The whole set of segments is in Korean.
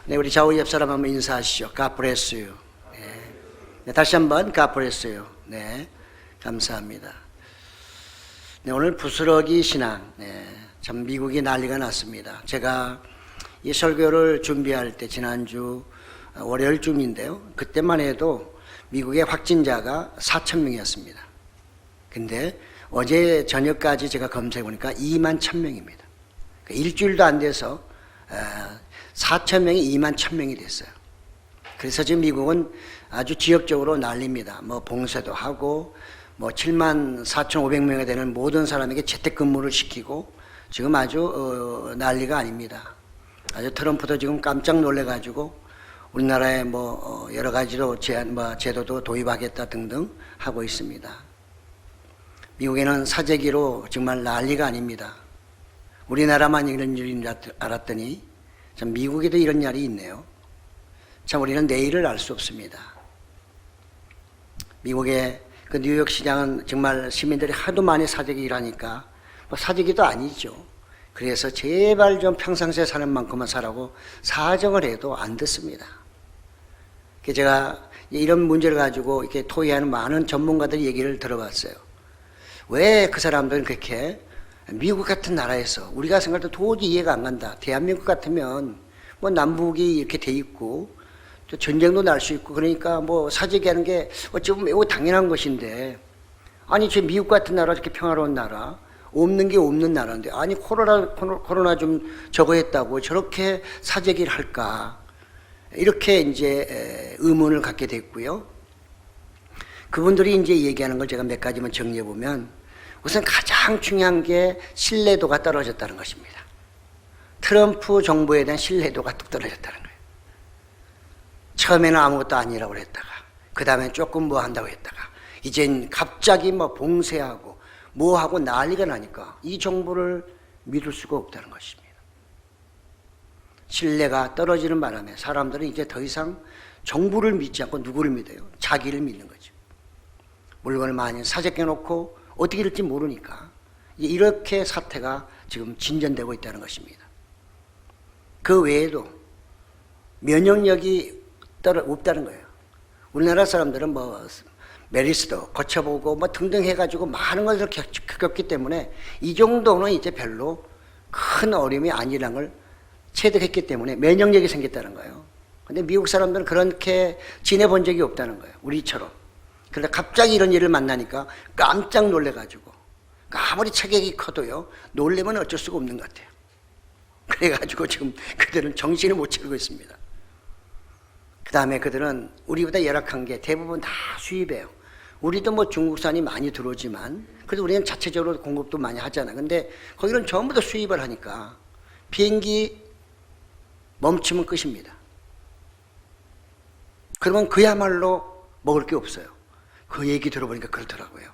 네, 우리 좌우 옆 사람 한번 인사하시죠. God bless you. 네, 다시 한번 God bless you. 네, 감사합니다. 네, 오늘 부스러기 신앙. 네, 참 미국이 난리가 났습니다. 제가 이 설교를 준비할 때 지난주 월요일쯤인데요. 그때만 해도 미국의 확진자가 4,000명이었습니다. 근데 어제 저녁까지 제가 검색해 보니까 2만 1,000명입니다. 일주일도 안 돼서 4,000명이 2만 1,000명이 됐어요. 그래서 지금 미국은 아주 지역적으로 난립니다. 뭐 봉쇄도 하고 뭐 7만 4,500명이 되는 모든 사람에게 재택근무를 시키고 지금 아주 난리가 아닙니다. 아주 트럼프도 지금 깜짝 놀래가지고 우리나라에 뭐 여러 가지로 제도도 도입하겠다 등등 하고 있습니다. 미국에는 사재기로 정말 난리가 아닙니다. 우리나라만 이런 일인 줄 알았더니 참 미국에도 이런 날이 있네요. 참 우리는 내일을 알 수 없습니다. 미국의 그 뉴욕 시장은 정말 시민들이 하도 많이 사재기 일하니까 뭐 사재기도 아니죠. 그래서 제발 좀 평상시에 사는 만큼만 사라고 사정을 해도 안 듣습니다. 제가 이런 문제를 가지고 이렇게 토의하는 많은 전문가들 얘기를 들어봤어요. 왜 그 사람들은 그렇게 미국 같은 나라에서 우리가 생각해도 도저히 이해가 안 간다. 대한민국 같으면 뭐 남북이 이렇게 돼 있고 또 전쟁도 날 수 있고 그러니까 뭐 사재기 하는 게 어찌 보면 매우 당연한 것인데 아니 저 미국 같은 나라 이렇게 평화로운 나라 없는 게 없는 나라인데 아니 코로나 좀 저거 했다고 저렇게 사재기를 할까 이렇게 이제 의문을 갖게 됐고요. 그분들이 이제 얘기하는 걸 제가 몇 가지만 정리해 보면 우선 가장 중요한 게 신뢰도가 떨어졌다는 것입니다. 트럼프 정부에 대한 신뢰도가 뚝 떨어졌다는 거예요. 처음에는 아무것도 아니라고 그랬다가 그 다음에 조금 뭐 한다고 했다가 이젠 갑자기 뭐 봉쇄하고 뭐 하고 난리가 나니까 이 정부를 믿을 수가 없다는 것입니다. 신뢰가 떨어지는 바람에 사람들은 이제 더 이상 정부를 믿지 않고 누구를 믿어요? 자기를 믿는 거죠. 물건을 많이 사재겨 놓고 어떻게 될지 모르니까 이렇게 사태가 지금 진전되고 있다는 것입니다. 그 외에도 면역력이 없다는 거예요. 우리나라 사람들은 뭐 메르스도 거쳐보고 뭐 등등 해가지고 많은 것을 겪었기 때문에 이 정도는 이제 별로 큰 어려움이 아니라는 걸 체득했기 때문에 면역력이 생겼다는 거예요. 근데 미국 사람들은 그렇게 지내본 적이 없다는 거예요. 우리처럼. 그런데 갑자기 이런 일을 만나니까 깜짝 놀래가지고 아무리 체격이 커도요 놀래면 어쩔 수가 없는 것 같아요. 그래가지고 지금 그들은 정신을 못 차리고 있습니다. 그 다음에 그들은 우리보다 열악한 게 대부분 다 수입해요. 우리도 뭐 중국산이 많이 들어오지만 그래도 우리는 자체적으로 공급도 많이 하잖아요. 근데 거기는 전부 다 수입을 하니까 비행기 멈추면 끝입니다. 그러면 그야말로 먹을 게 없어요. 그 얘기 들어보니까 그렇더라고요.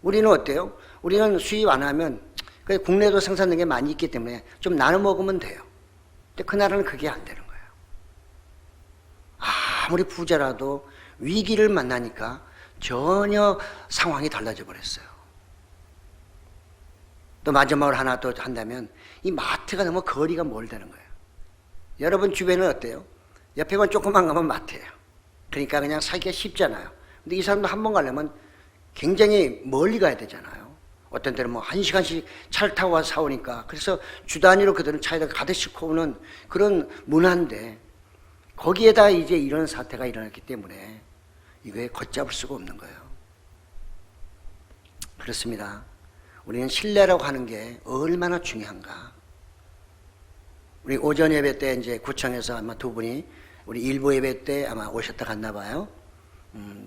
우리는 어때요? 우리는 수입 안 하면 국내도 생산된 게 많이 있기 때문에 좀 나눠 먹으면 돼요. 근데 그 나라는 그게 안 되는 거예요. 아무리 부자라도 위기를 만나니까 전혀 상황이 달라져 버렸어요. 또 마지막으로 하나 또 한다면 이 마트가 너무 거리가 멀다는 거예요. 여러분 주변은 어때요? 옆에만 조금만 가면 마트예요. 그러니까 그냥 사기가 쉽잖아요. 근데 이 사람도 한 번 가려면 굉장히 멀리 가야 되잖아요. 어떤 때는 뭐 1시간씩 차를 타고 와서 사오니까 그래서 주 단위로 그들은 차에다가 가득 싣고 오는 그런 문화인데 거기에다 이제 이런 사태가 일어났기 때문에 이거에 걷잡을 수가 없는 거예요. 그렇습니다. 우리는 신뢰라고 하는 게 얼마나 중요한가. 우리 오전 예배 때 이제 구청에서 아마 두 분이 우리 일부 예배 때 아마 오셨다 갔나 봐요.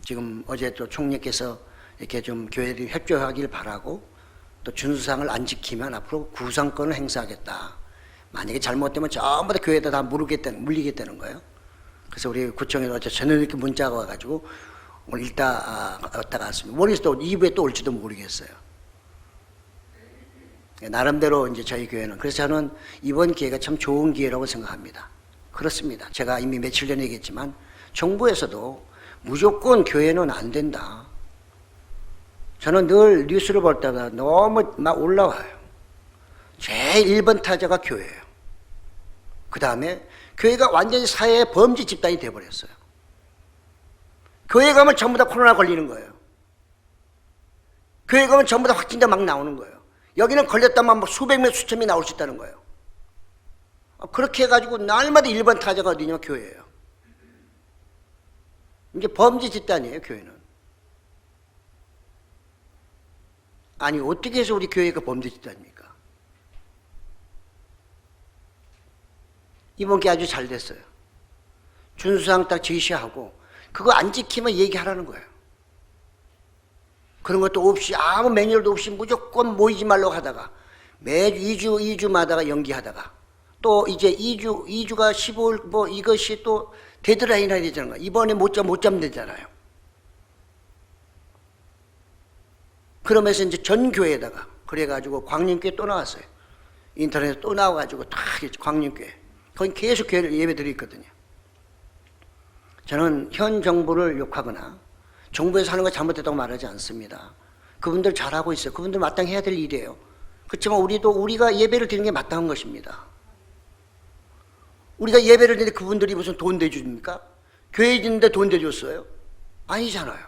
지금 어제 또 총리께서 이렇게 좀 교회들이 협조하길 바라고 또 준수사항을 안 지키면 앞으로 구상권을 행사하겠다. 만약에 잘못되면 전부 다 교회에다 다 물리겠다는 거예요. 그래서 우리 구청에서 어제 저녁 이렇게 문자가 와가지고 오늘 일단 왔다 갔습니다. 모레 또 2부에 또 올지도 모르겠어요. 나름대로 이제 저희 교회는 그래서 저는 이번 기회가 참 좋은 기회라고 생각합니다. 그렇습니다. 제가 이미 며칠 전에 얘기했지만 정부에서도 무조건 교회는 안 된다. 저는 늘 뉴스를 볼 때마다 너무 막 올라와요. 제일 1번 타자가 교회예요. 그 다음에 교회가 완전히 사회의 범죄 집단이 돼버렸어요. 교회 가면 전부 다 코로나 걸리는 거예요. 교회 가면 전부 다 확진자 막 나오는 거예요. 여기는 걸렸다면 뭐 수백 명, 수천 명 나올 수 있다는 거예요. 그렇게 해가지고 날마다 1번 타자가 어디냐? 교회예요. 이제 범죄 집단이에요, 교회는. 아니, 어떻게 해서 우리 교회가 범죄 집단입니까? 이번 게 아주 잘 됐어요. 준수사항 딱 제시하고 그거 안 지키면 얘기하라는 거예요. 그런 것도 없이 아무 매뉴얼도 없이 무조건 모이지 말라고 하다가 매주 2주마다가 연기하다가 또 이제 2주가 15일 뭐 이것이 또 데드라인 해야 되잖아요. 이번에 못 잡으면 되잖아요. 그러면서 이제 전 교회에다가 그래가지고 광림교회 또 나왔어요. 인터넷에 또 나와가지고 다 광림교회. 거기 계속 교회를 예배 드리고 있거든요. 저는 현 정부를 욕하거나 정부에서 하는 거 잘못됐다고 말하지 않습니다. 그분들 잘하고 있어요. 그분들 마땅히 해야 될 일이에요. 그렇지만 우리가 예배를 드리는 게 마땅한 것입니다. 우리가 예배를 드리는데 그분들이 무슨 돈 대줍니까? 교회 짓는데 돈 대줬어요? 아니잖아요.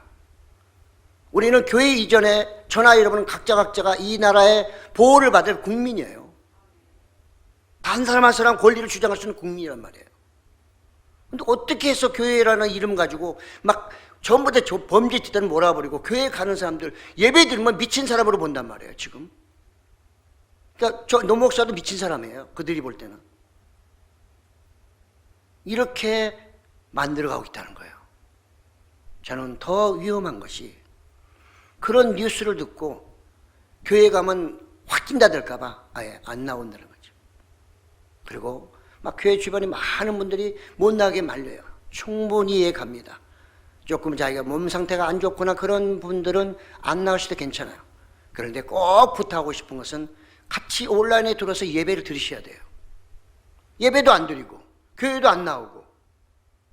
우리는 교회 이전에 저나 여러분은 각자가 이 나라의 보호를 받을 국민이에요. 단 사람 한 사람 권리를 주장할 수 있는 국민이란 말이에요. 근데 어떻게 해서 교회라는 이름 가지고 막 전부 다 범죄 집단을 몰아버리고 교회 가는 사람들 예배 드리면 미친 사람으로 본단 말이에요, 지금. 그러니까 노 목사도 미친 사람이에요, 그들이 볼 때는. 이렇게 만들어가고 있다는 거예요. 저는 더 위험한 것이 그런 뉴스를 듣고 교회 가면 확진자 될까봐 아예 안 나온다는 거죠. 그리고 막 교회 주변에 많은 분들이 못 나게 말려요. 충분히 이해 갑니다. 조금 자기가 몸 상태가 안 좋거나 그런 분들은 안 나오셔도 괜찮아요. 그런데 꼭 부탁하고 싶은 것은 같이 온라인에 들어서 예배를 들으셔야 돼요. 예배도 안 드리고 교회도 안 나오고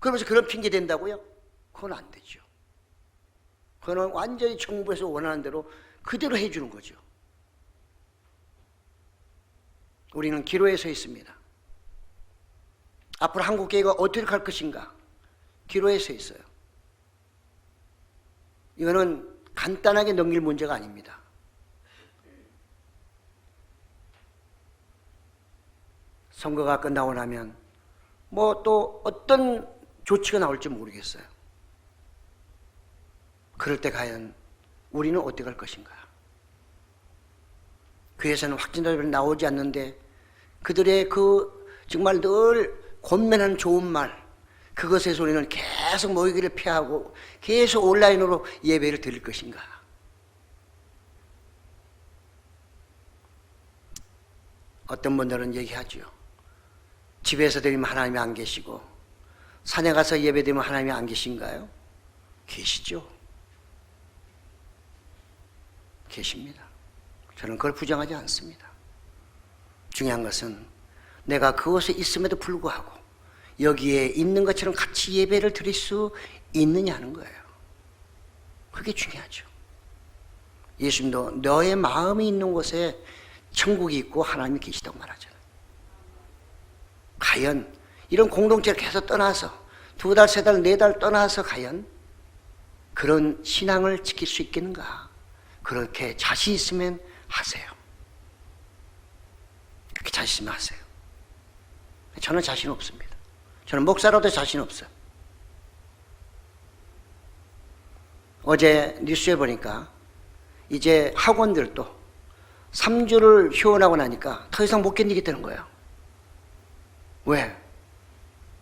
그러면서 그런 핑계 댄다고요? 그건 안 되죠. 그건 완전히 정부에서 원하는 대로 그대로 해주는 거죠. 우리는 기로에 서 있습니다. 앞으로 한국교회가 어떻게 갈 것인가? 기로에 서 있어요. 이거는 간단하게 넘길 문제가 아닙니다. 선거가 끝나고 나면 뭐 또 어떤 조치가 나올지 모르겠어요. 그럴 때 과연 우리는 어떻게 할 것인가? 교회에서는 확진자들이 나오지 않는데 그들의 그 정말 늘 권면하는 좋은 말, 그것에서 우리는 계속 모이기를 피하고 계속 온라인으로 예배를 드릴 것인가? 어떤 분들은 얘기하죠. 집에서 드리면 하나님이 안 계시고 산에 가서 예배 드리면 하나님이 안 계신가요? 계시죠. 계십니다. 저는 그걸 부정하지 않습니다. 중요한 것은 내가 그곳에 있음에도 불구하고 여기에 있는 것처럼 같이 예배를 드릴 수 있느냐는 거예요. 그게 중요하죠. 예수님도 너의 마음이 있는 곳에 천국이 있고 하나님이 계시다고 말하잖아요. 과연 이런 공동체를 계속 떠나서 2달, 3달, 4달 떠나서 과연 그런 신앙을 지킬 수 있겠는가? 그렇게 자신 있으면 하세요. 그렇게 자신 있으면 하세요. 저는 자신 없습니다. 저는 목사로도 자신 없어요. 어제 뉴스에 보니까 이제 학원들도 3주를 휴원하고 나니까 더 이상 못 견디겠다는 거예요. 왜?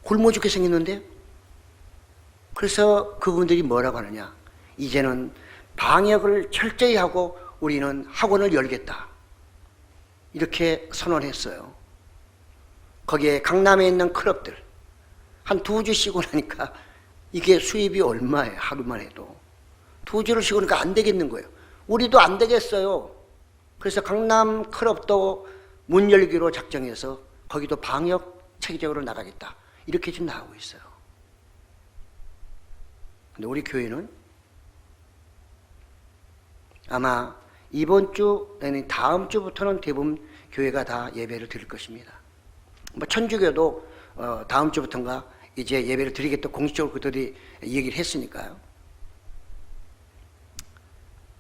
굶어 죽게 생겼는데? 그래서 그분들이 뭐라고 하느냐? 이제는 방역을 철저히 하고 우리는 학원을 열겠다. 이렇게 선언했어요. 거기에 강남에 있는 클럽들 한 2주 쉬고 나니까 이게 수입이 얼마예요? 하루만 해도 2주를 쉬고 나니까 안 되겠는 거예요. 우리도 안 되겠어요. 그래서 강남 클럽도 문 열기로 작정해서 거기도 방역 체계적으로 나가겠다. 이렇게 지금 나오고 있어요. 근데 우리 교회는 아마 이번 주, 아니 다음 주부터는 대부분 교회가 다 예배를 드릴 것입니다. 뭐 천주교도 다음 주부터인가 이제 예배를 드리겠다 공식적으로 그들이 얘기를 했으니까요.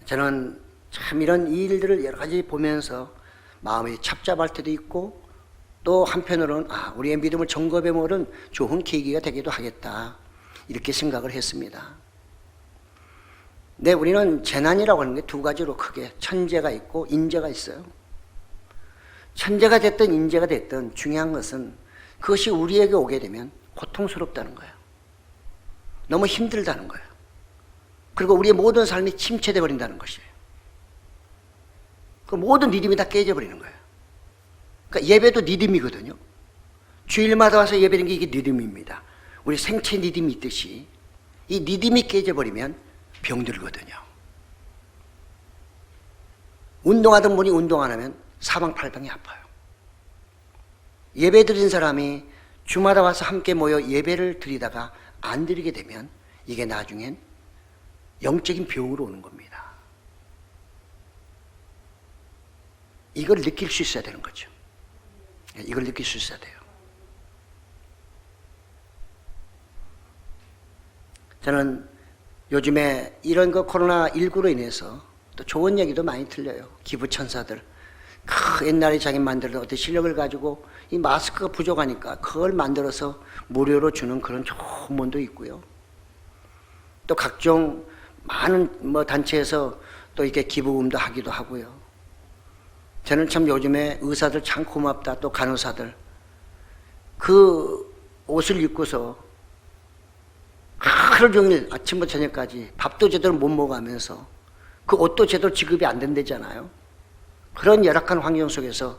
저는 참 이런 일들을 여러 가지 보면서 마음이 착잡할 때도 있고, 또 한편으로는 우리의 믿음을 점검해 보는 좋은 계기가 되기도 하겠다, 이렇게 생각을 했습니다. 네, 우리는 재난이라고 하는 게 두 가지로 크게 천재가 있고 인재가 있어요. 천재가 됐든 인재가 됐든 중요한 것은 그것이 우리에게 오게 되면 고통스럽다는 거예요. 너무 힘들다는 거예요. 그리고 우리의 모든 삶이 침체되어 버린다는 것이에요. 그 모든 리듬이 다 깨져버리는 거예요. 그러니까 예배도 리듬이거든요. 주일마다 와서 예배하는 게 이게 리듬입니다. 우리 생체 리듬이 있듯이 이 리듬이 깨져버리면 병들거든요. 운동하던 분이 운동 안 하면 사방팔방이 아파요. 예배 드린 사람이 주마다 와서 함께 모여 예배를 드리다가 안 드리게 되면 이게 나중엔 영적인 병으로 오는 겁니다. 이걸 느낄 수 있어야 되는 거죠. 이걸 느낄 수 있어야 돼요. 저는 요즘에 이런 거 코로나19로 인해서 또 좋은 얘기도 많이 들려요. 기부천사들. 옛날에 자기 만들던 어떤 실력을 가지고 이 마스크가 부족하니까 그걸 만들어서 무료로 주는 그런 좋은 분도 있고요. 또 각종 많은 단체에서 또 이렇게 기부금도 하기도 하고요. 저는 참 요즘에 의사들 참 고맙다. 또 간호사들. 그 옷을 입고서 하루 종일 아침부터 저녁까지 밥도 제대로 못 먹으면서 그 옷도 제대로 지급이 안 된다잖아요. 그런 열악한 환경 속에서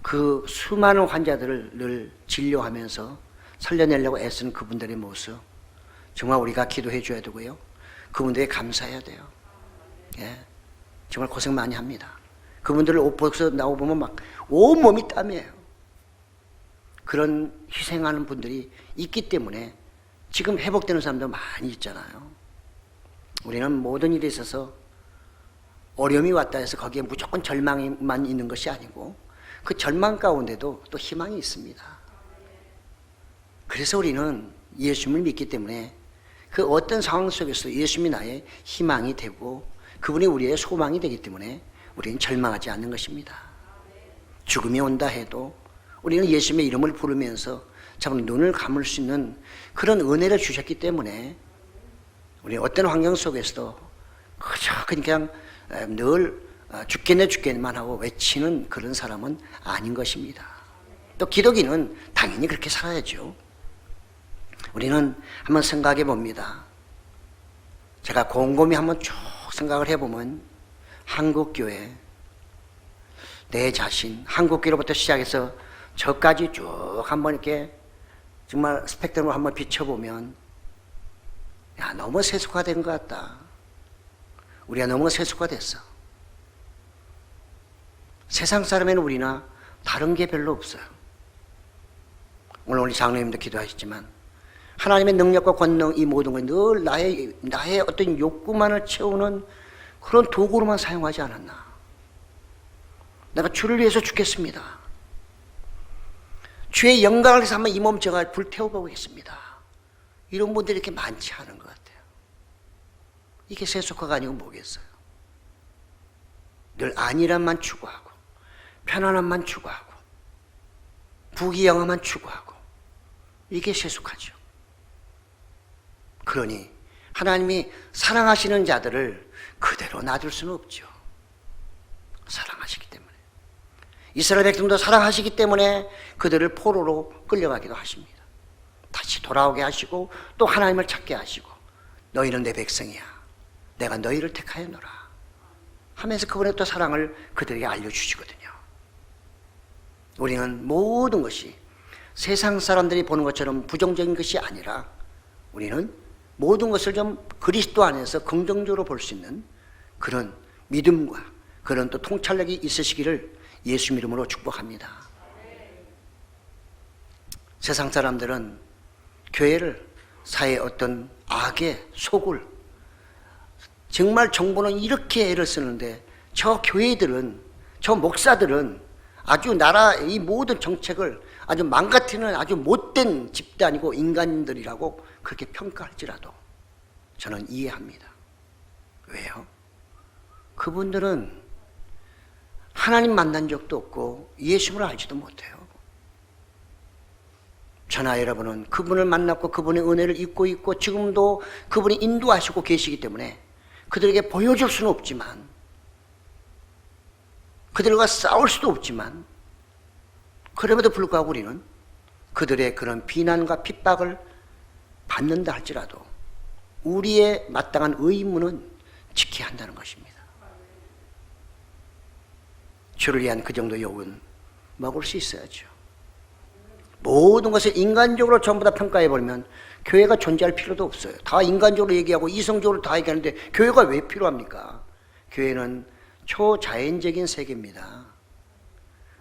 그 수많은 환자들을 늘 진료하면서 살려내려고 애쓰는 그분들의 모습, 정말 우리가 기도해 줘야 되고요. 그분들에 감사해야 돼요. 예, 정말 고생 많이 합니다. 그분들을 옷 벗어 나오보면 막 온몸이 땀이에요. 그런 희생하는 분들이 있기 때문에 지금 회복되는 사람도 많이 있잖아요. 우리는 모든 일에 있어서 어려움이 왔다 해서 거기에 무조건 절망만 있는 것이 아니고 그 절망 가운데도 또 희망이 있습니다. 그래서 우리는 예수님을 믿기 때문에 그 어떤 상황 속에서 예수님이 나의 희망이 되고 그분이 우리의 소망이 되기 때문에 우리는 절망하지 않는 것입니다. 죽음이 온다 해도 우리는 예수님의 이름을 부르면서 참 눈을 감을 수 있는 그런 은혜를 주셨기 때문에 우리 어떤 환경 속에서도 그저 그냥 늘 죽겠네만 하고 외치는 그런 사람은 아닌 것입니다. 또 기독인은 당연히 그렇게 살아야죠. 우리는 한번 생각해 봅니다. 제가 곰곰이 한번 쭉 생각을 해보면 한국교회, 내 자신, 한국교회로부터 시작해서 저까지 쭉 한번 이렇게 정말 스펙트럼을 한번 비춰보면 너무 세속화된 것 같다. 우리가 너무 세속화됐어. 세상 사람에는 우리나 다른 게 별로 없어요. 오늘 우리 장로님도 기도하셨지만 하나님의 능력과 권능, 이 모든 걸 늘 나의 어떤 욕구만을 채우는 그런 도구로만 사용하지 않았나. 내가 주를 위해서 죽겠습니다. 주의 영광을 위해서 한번 이 몸 제가 불태워보겠습니다. 이런 분들이 이렇게 많지 않은 것 같아요. 이게 세속화가 아니고 뭐겠어요. 늘 안일함만 추구하고 편안함만 추구하고 부귀영화만 추구하고 이게 세속화죠. 그러니 하나님이 사랑하시는 자들을 그대로 놔둘 수는 없죠. 사랑하시기 때문에. 이스라엘 백성도 사랑하시기 때문에 그들을 포로로 끌려가기도 하십니다. 다시 돌아오게 하시고 또 하나님을 찾게 하시고 너희는 내 백성이야. 내가 너희를 택하였노라 하면서 그분의 또 사랑을 그들에게 알려주시거든요. 우리는 모든 것이 세상 사람들이 보는 것처럼 부정적인 것이 아니라 우리는 모든 것을 좀 그리스도 안에서 긍정적으로 볼 수 있는 그런 믿음과 그런 또 통찰력이 있으시기를 예수 이름으로 축복합니다. 세상 사람들은 교회를 사회의 어떤 악의 속을 정말 정부는 이렇게 애를 쓰는데 저 교회들은 저 목사들은 아주 나라 이 모든 정책을 아주 망가뜨리는 아주 못된 집단이고 인간들이라고 그렇게 평가할지라도 저는 이해합니다. 왜요? 그분들은 하나님 만난 적도 없고 예수님을 알지도 못해요. 저나 여러분은 그분을 만났고 그분의 은혜를 입고 있고 지금도 그분이 인도하시고 계시기 때문에 그들에게 보여줄 수는 없지만, 그들과 싸울 수도 없지만, 그럼에도 불구하고 우리는 그들의 그런 비난과 핍박을 받는다 할지라도 우리의 마땅한 의무는 지켜야 한다는 것입니다. 주를 위한 그 정도 욕은 먹을 수 있어야죠. 모든 것을 인간적으로 전부 다 평가해버리면 교회가 존재할 필요도 없어요. 다 인간적으로 얘기하고 이성적으로 다 얘기하는데 교회가 왜 필요합니까? 교회는 초자연적인 세계입니다.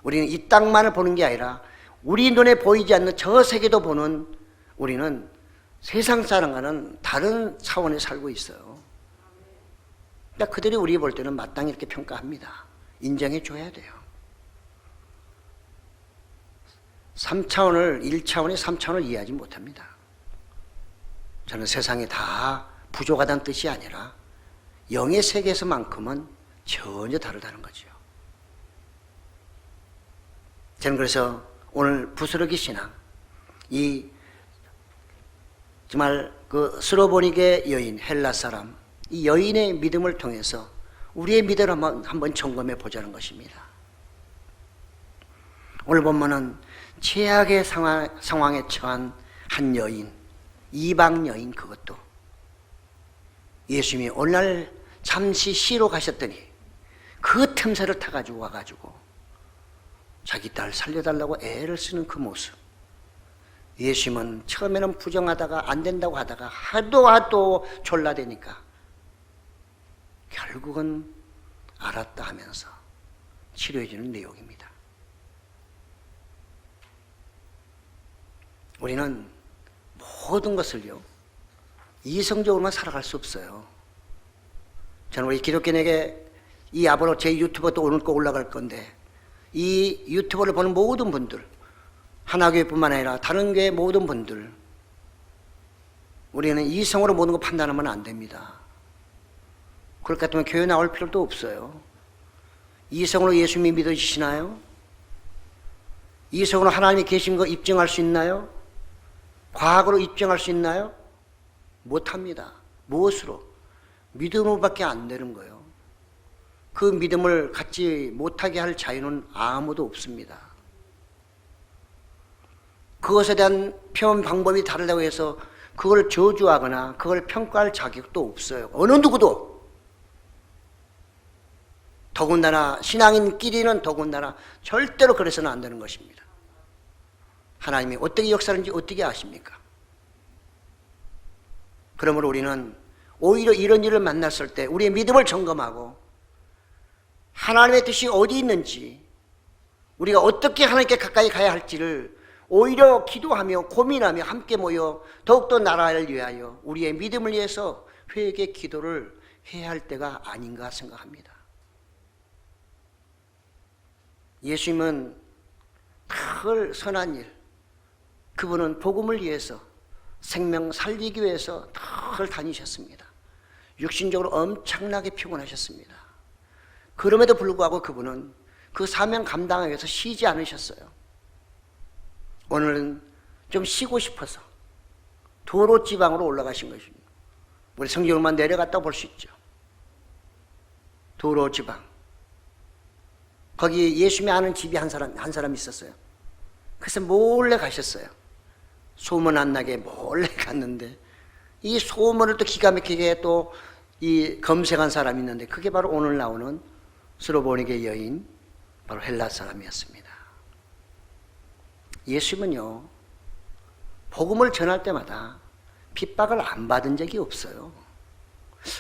우리는 이 땅만을 보는 게 아니라 우리 눈에 보이지 않는 저 세계도 보는, 우리는 세상 사람과는 다른 차원에 살고 있어요. 그러니까 그들이 우리 볼 때는 마땅히 이렇게 평가합니다. 인정해 줘야 돼요. 3차원을 1차원의 3차원을 이해하지 못합니다. 저는 세상이 다 부족하다는 뜻이 아니라 영의 세계에서만큼은 전혀 다르다는 거죠. 저는 그래서 오늘 부스러기 신앙, 이 정말 그 스로보니게 여인, 헬라 사람, 이 여인의 믿음을 통해서 우리의 믿음을 한번 점검해 보자는 것입니다. 오늘 본문은 최악의 상황에 처한 한 여인, 이방 여인, 그것도 예수님이 오늘날 잠시 시로 가셨더니 그 틈새를 타가지고 와가지고 자기 딸 살려달라고 애를 쓰는 그 모습. 예수님은 처음에는 부정하다가 안 된다고 하다가 하도 졸라대니까 결국은 알았다 하면서 치료해주는 내용입니다. 우리는 모든 것을요, 이성적으로만 살아갈 수 없어요. 저는 우리 기독교인에게 이 앞으로 제 유튜브도 오늘 거 올라갈 건데, 이 유튜브를 보는 모든 분들, 하나교회뿐만 아니라 다른 교회 모든 분들, 우리는 이성으로 모든 거 판단하면 안 됩니다. 그렇기 때문에 교회 나올 필요도 없어요. 이성으로 예수님이 믿어지시나요? 이성으로 하나님이 계신 거 입증할 수 있나요? 과학으로 입증할 수 있나요? 못합니다. 무엇으로? 믿음으로밖에 안 되는 거예요. 그 믿음을 갖지 못하게 할 자유는 아무도 없습니다. 그것에 대한 표현 방법이 다르다고 해서 그걸 저주하거나 그걸 평가할 자격도 없어요. 어느 누구도. 더군다나 신앙인끼리는 더군다나 절대로 그래서는 안 되는 것입니다. 하나님이 어떻게 역사하는지 어떻게 아십니까? 그러므로 우리는 오히려 이런 일을 만났을 때 우리의 믿음을 점검하고 하나님의 뜻이 어디 있는지, 우리가 어떻게 하나님께 가까이 가야 할지를 오히려 기도하며 고민하며 함께 모여 더욱더 나라를 위하여 우리의 믿음을 위해서 회개 기도를 해야 할 때가 아닌가 생각합니다. 예수님은 늘 선한 일, 그분은 복음을 위해서 생명 살리기 위해서 늘 다니셨습니다. 육신적으로 엄청나게 피곤하셨습니다. 그럼에도 불구하고 그분은 그 사명 감당하기 위해서 쉬지 않으셨어요. 오늘은 좀 쉬고 싶어서 도로 지방으로 올라가신 것입니다. 우리 성경만 내려갔다 볼 수 있죠. 도로 지방. 거기 예수님이 아는 집이 한 사람 있었어요. 그래서 몰래 가셨어요. 소문 안 나게 몰래 갔는데, 이 소문을 또 기가 막히게 또 이 검색한 사람이 있는데, 그게 바로 오늘 나오는 스로보니게 여인, 바로 헬라 사람이었습니다. 예수님은요, 복음을 전할 때마다 핍박을 안 받은 적이 없어요.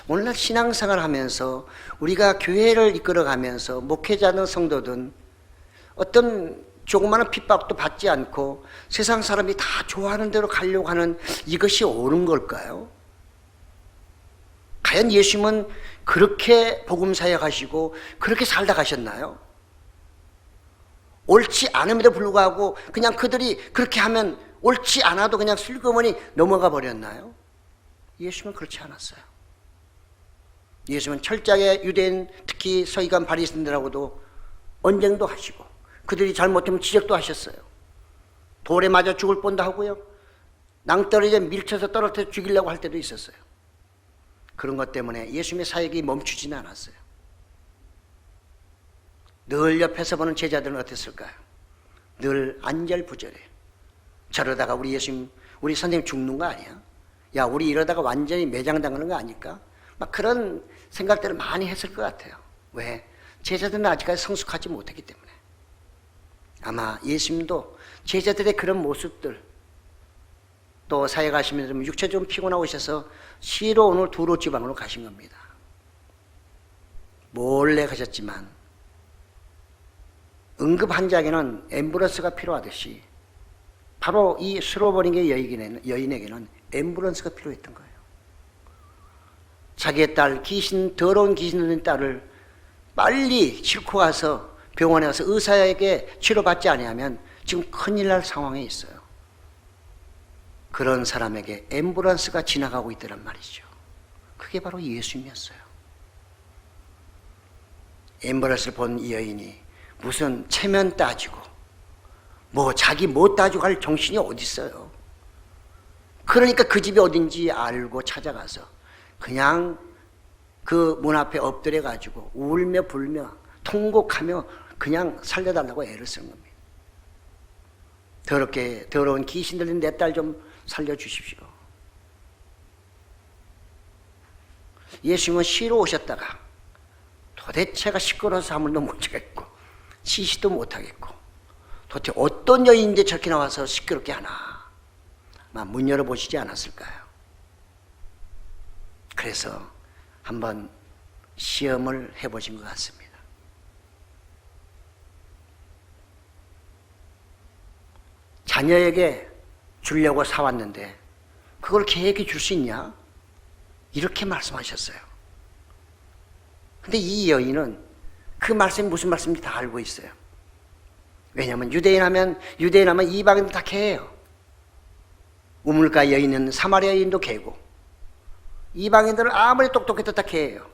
오늘날 신앙생활 하면서 우리가 교회를 이끌어가면서 목회자든 성도든 어떤 조그마한 핍박도 받지 않고 세상 사람이 다 좋아하는 대로 가려고 하는 이것이 옳은 걸까요? 과연 예수님은 그렇게 복음 사역하시고 그렇게 살다 가셨나요? 옳지 않음에도 불구하고 그냥 그들이 그렇게 하면 옳지 않아도 그냥 슬그머니 넘어가 버렸나요? 예수님은 그렇지 않았어요. 예수님은 철저하게 유대인, 특히 서기관 바리새인들하고도 언쟁도 하시고 그들이 잘못하면 지적도 하셨어요. 돌에 맞아 죽을 뻔도 하고요. 낭떠러지에 밀쳐서 떨어뜨려 죽이려고 할 때도 있었어요. 그런 것 때문에 예수님의 사역이 멈추지는 않았어요. 늘 옆에서 보는 제자들은 어땠을까요? 늘 안절부절해요. 저러다가 우리 예수님, 우리 선생님 죽는 거 아니야? 야, 우리 이러다가 완전히 매장당하는 거 아닐까? 막 그런 생각들을 많이 했을 것 같아요. 왜? 제자들은 아직까지 성숙하지 못했기 때문에. 아마 예수님도 제자들의 그런 모습들, 또 사역하시면서 육체적으로 피곤하고 오셔서 쉬러 오늘 두로 지방으로 가신 겁니다. 몰래 가셨지만 응급 환자에게는 앰뷸런스가 필요하듯이 바로 이 스로버닝의 여인에게는 앰뷸런스가 필요했던 거예요. 자기의 딸, 더러운 귀신 들린 딸을 빨리 싣고 가서 병원에 가서 의사에게 치료받지 아니하면 지금 큰일 날 상황에 있어요. 그런 사람에게 앰뷸런스가 지나가고 있더란 말이죠. 그게 바로 예수님이었어요. 앰뷸런스를 본 이 여인이 무슨 체면 따지고 뭐 자기 뭐 따지고 할 정신이 어디 있어요. 그러니까 그 집이 어딘지 알고 찾아가서 그냥 그 문 앞에 엎드려 가지고 울며 불며 통곡하며 그냥 살려달라고 애를 쓴 겁니다. 더러운 귀신 들린 내 딸 좀 살려주십시오. 예수님은 쉬러 오셨다가 도대체가 시끄러워서 아무도 못 찾겠고 시시도 못하겠고 도대체 어떤 여인인데 저렇게 나와서 시끄럽게 하나 아마 문 열어보시지 않았을까요? 그래서 한번 시험을 해보신 것 같습니다. 자녀에게 주려고 사왔는데 그걸 걔에게 줄 수 있냐? 이렇게 말씀하셨어요. 근데 이 여인은 그 말씀이 무슨 말씀인지 다 알고 있어요. 왜냐하면 유대인 하면 이방인도 다 개예요. 우물가 여인은 사마리아 여인도 개고 이방인들은 아무리 똑똑해도 다 개예요.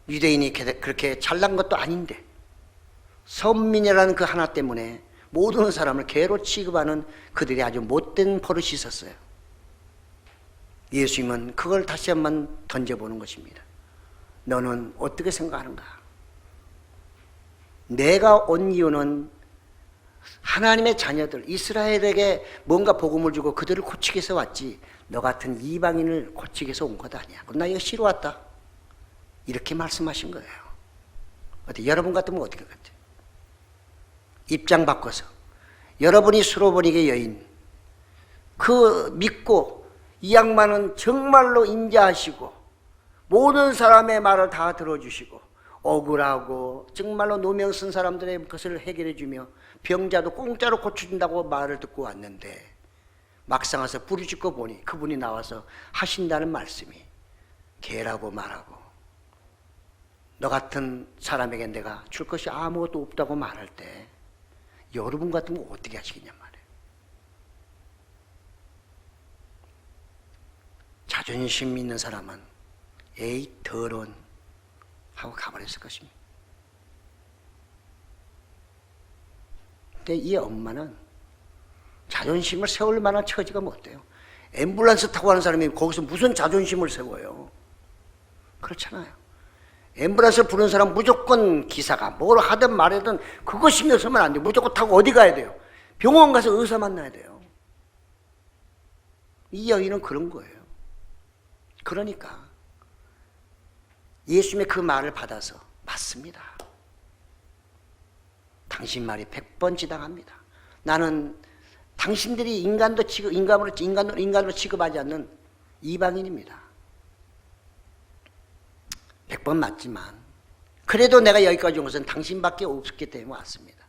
유대인이 그렇게 잘난 것도 아닌데 선민이라는 그 하나 때문에 모든 사람을 개로 취급하는 그들이 아주 못된 버릇이 있었어요. 예수님은 그걸 다시 한번 던져보는 것입니다. 너는 어떻게 생각하는가? 내가 온 이유는 하나님의 자녀들 이스라엘에게 뭔가 복음을 주고 그들을 고치기 위해서 왔지 너 같은 이방인을 고치기 위해서 온 것 아니야. 나 이거 쉬러 왔다. 이렇게 말씀하신 거예요. 어때? 여러분 같으면 어떻게 같아요? 입장 바꿔서 여러분이 수로보니게 여인 그 믿고 이 양반은 정말로 인자하시고 모든 사람의 말을 다 들어주시고 억울하고 정말로 누명 쓴 사람들의 것을 해결해 주며 병자도 공짜로 고쳐준다고 말을 듣고 왔는데 막상 와서 부르짖고 보니 그분이 나와서 하신다는 말씀이 개라고 말하고 너 같은 사람에게 내가 줄 것이 아무것도 없다고 말할 때 여러분 같으면 어떻게 하시겠냐 말이에요. 자존심 있는 사람은 에이 더러운 하고 가버렸을 것입니다. 근데 이 엄마는 자존심을 세울 만한 처지가 못 돼요. 앰뷸런스 타고 가는 사람이 거기서 무슨 자존심을 세워요. 그렇잖아요. 앰뷸런스 부르는 사람 무조건 기사가 뭘 하든 말하든 그거 신경 쓰면 안 돼요. 무조건 타고 어디 가야 돼요? 병원 가서 의사 만나야 돼요. 이 여인은 그런 거예요. 그러니까 예수님의 그 말을 받아서 맞습니다. 당신 말이 100번 지당합니다. 나는 당신들이 인간으로 취급하지 않는 이방인입니다. 100번 맞지만 그래도 내가 여기까지 온 것은 당신밖에 없었기 때문에 왔습니다.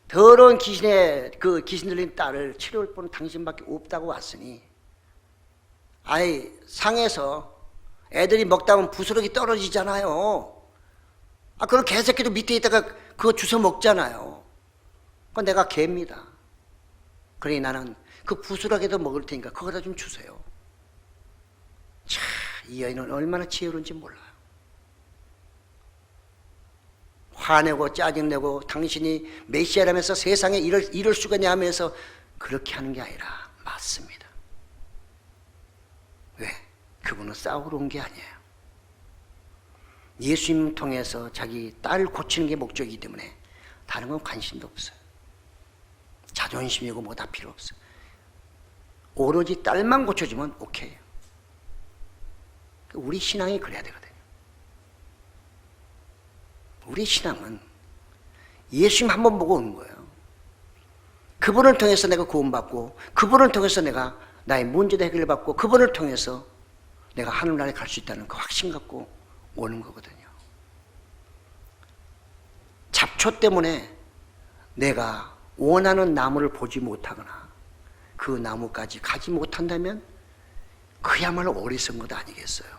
더러운 귀신 들린 딸을 치료할 분은 당신밖에 없다고 왔으니 아이 상에서 애들이 먹다 보면 부스러기 떨어지잖아요. 그런 개새끼도 밑에 있다가 그거 주워 먹잖아요. 그건 내가 개입니다. 그러니 나는 그 부스러기도 먹을 테니까 그거다 좀 주세요. 차, 이 여인은 얼마나 지혜로운지 몰라요. 화내고 짜증내고 당신이 메시아라면서 세상에 이럴 수가냐 하면서 그렇게 하는 게 아니라 맞습니다. 왜? 그분은 싸우러 온 게 아니에요. 예수님 통해서 자기 딸 고치는 게 목적이기 때문에 다른 건 관심도 없어요. 자존심이고 뭐 다 필요 없어요. 오로지 딸만 고쳐주면 오케이. 우리 신앙이 그래야 되거든요. 우리 신앙은 예수님 한 번 보고 오는 거예요. 그분을 통해서 내가 구원받고, 그분을 통해서 내가 나의 문제도 해결받고, 그분을 통해서 내가 하늘나라에 갈 수 있다는 그 확신 갖고 오는 거거든요. 잡초 때문에 내가 원하는 나무를 보지 못하거나 그 나무까지 가지 못한다면 그야말로 어리석은 것 아니겠어요.